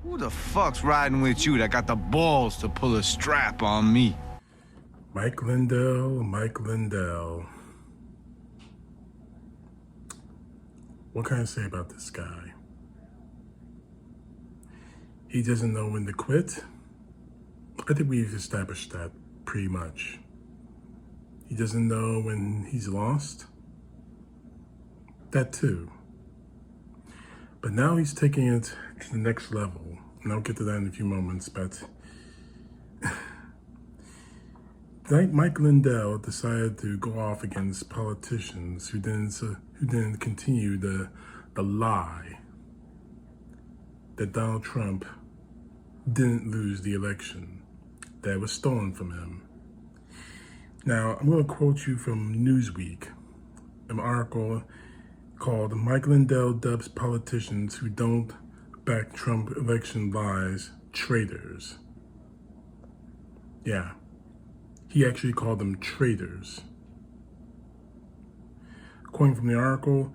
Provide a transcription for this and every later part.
Who the fuck's riding with you that got the balls to pull a strap on me? Mike Lindell, Mike Lindell. What can I say about this guy? He doesn't know when to quit. I think we've established that pretty much. He doesn't know when he's lost. That too. But now he's taking it to the next level. And I'll get to that in a few moments, but Mike Lindell decided to go off against politicians who didn't continue the lie that Donald Trump didn't lose the election, that was stolen from him. Now, I'm going to quote you from Newsweek, an article called Mike Lindell dubs politicians who don't back Trump election lies traitors. Yeah, he actually called them traitors. Quoting from the article,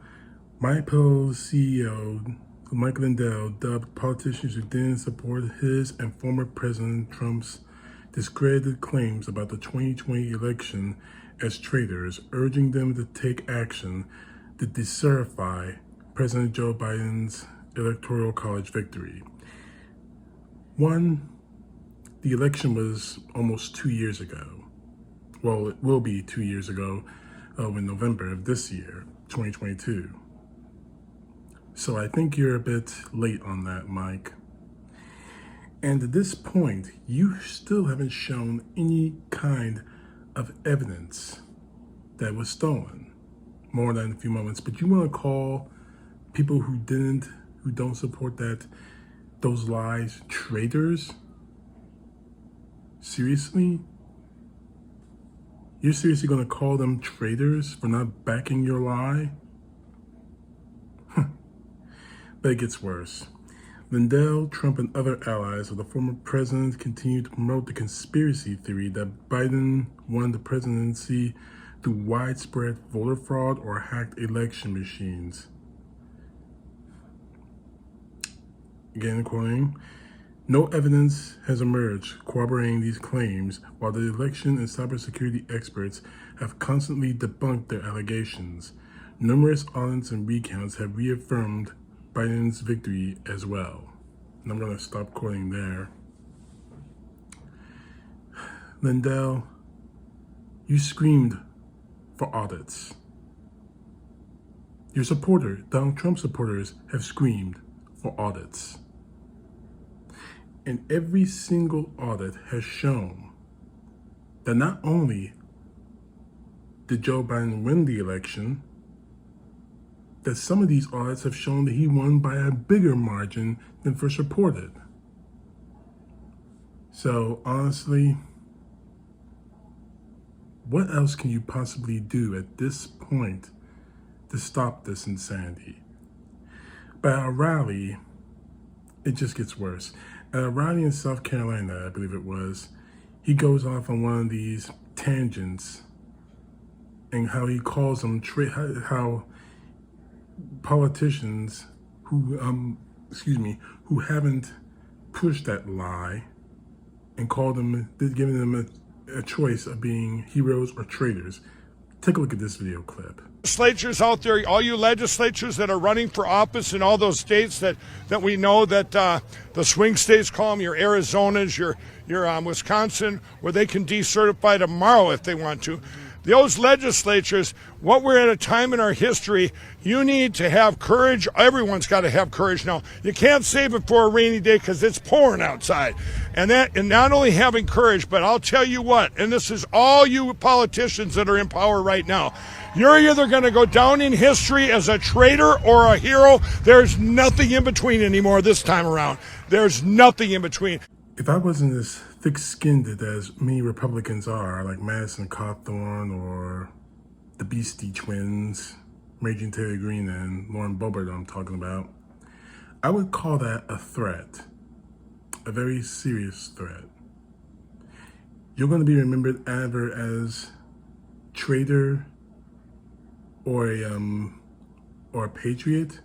MyPill's CEO Mike Lindell dubbed politicians who didn't support his and former President Trump's discredited claims about the 2020 election as traitors, urging them to take action to decertify President Joe Biden's Electoral College victory. One, the election was almost 2 years ago. Well, it will be 2 years ago in November of this year, 2022. So I think you're a bit late on that, Mike. And at this point, you still haven't shown any kind of evidence that was stolen. More than a few moments, but you want to call people who don't support those lies traitors? Seriously? You're seriously going to call them traitors for not backing your lie? But it gets worse. Lindell, Trump, and other allies of the former president continue to promote the conspiracy theory that Biden won the presidency through widespread voter fraud or hacked election machines. Again, quoting, no evidence has emerged corroborating these claims, while the election and cybersecurity experts have constantly debunked their allegations. Numerous audits and recounts have reaffirmed Biden's victory as well. And I'm going to stop quoting there. Lindell, you screamed for audits. Your supporter, Donald Trump supporters, have screamed for audits. And every single audit has shown that not only did Joe Biden win the election, that some of these audits have shown that he won by a bigger margin than first reported. So honestly, what else can you possibly do at this point to stop this insanity? But at a rally, it just gets worse. At a rally in South Carolina, I believe it was, he goes off on one of these tangents and how he calls them, how politicians who haven't pushed that lie and called them, giving them a choice of being heroes or traitors. Take a look at this video clip. Legislatures out there, all you legislatures that are running for office in all those states that we know that the swing states call them, your Arizonas, your Wisconsin, where they can decertify tomorrow if they want to. Those legislatures, what we're at a time in our history, you need to have courage. Everyone's got to have courage now. You can't save it for a rainy day because it's pouring outside. And not only having courage, but I'll tell you what, and this is all you politicians that are in power right now, you're either going to go down in history as a traitor or a hero. There's nothing in between anymore this time around. There's nothing in between. If I wasn't as thick-skinned as many Republicans are, like Madison Cawthorn or the Beastie Twins, Raging Taylor Greene and Lauren Boebert I'm talking about, I would call that a threat, a very serious threat. You're going to be remembered either as traitor or a patriot,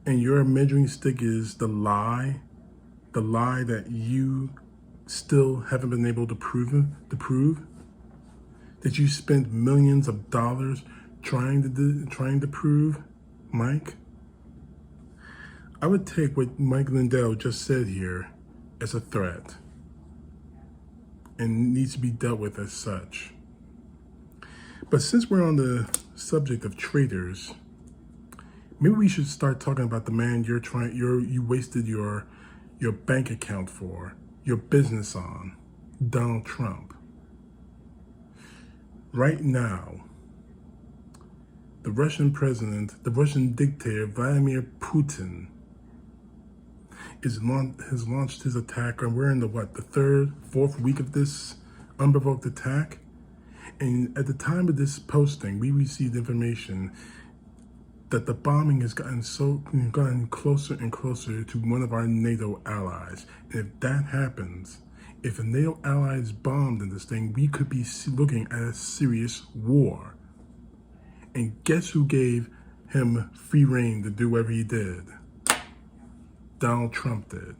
and your measuring stick is the lie that you still haven't been able to prove, that you spent millions of dollars trying to prove, Mike? I would take what Mike Lindell just said here as a threat and needs to be dealt with as such. But since we're on the subject of traitors, maybe we should start talking about the man you wasted your bank account for, your business on, Donald Trump. Right now, the Russian president, the Russian dictator, Vladimir Putin, has launched his attack, and we're in the fourth week of this unprovoked attack. And at the time of this posting, we received information that the bombing has gotten closer and closer to one of our NATO allies. And if that happens, if a NATO ally is bombed in this thing, we could be looking at a serious war. And guess who gave him free rein to do whatever he did? Donald Trump did.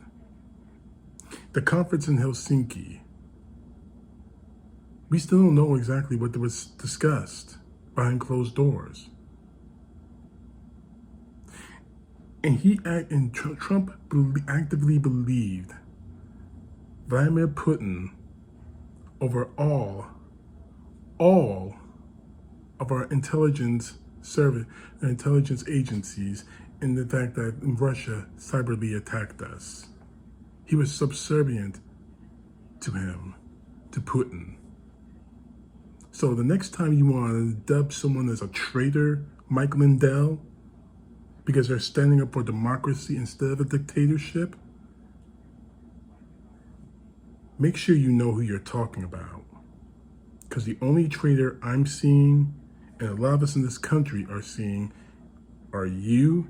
The conference in Helsinki, we still don't know exactly what was discussed behind closed doors. And Trump actively believed Vladimir Putin over all of our intelligence agencies, in the fact that Russia cyberly attacked us. He was subservient to him, to Putin. So the next time you want to dub someone as a traitor, Mike Lindell, because they're standing up for democracy instead of a dictatorship, make sure you know who you're talking about. Because the only traitor I'm seeing, and a lot of us in this country are seeing, are you,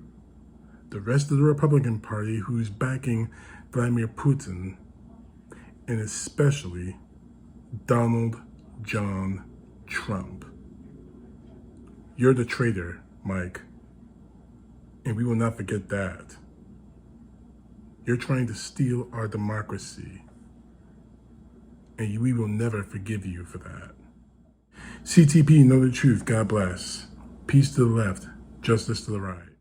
the rest of the Republican Party who's backing Vladimir Putin, and especially Donald John Trump. You're the traitor, Mike, and we will not forget that. You're trying to steal our democracy, and we will never forgive you for that. CTP, know the truth. God bless. Peace to the left, justice to the right.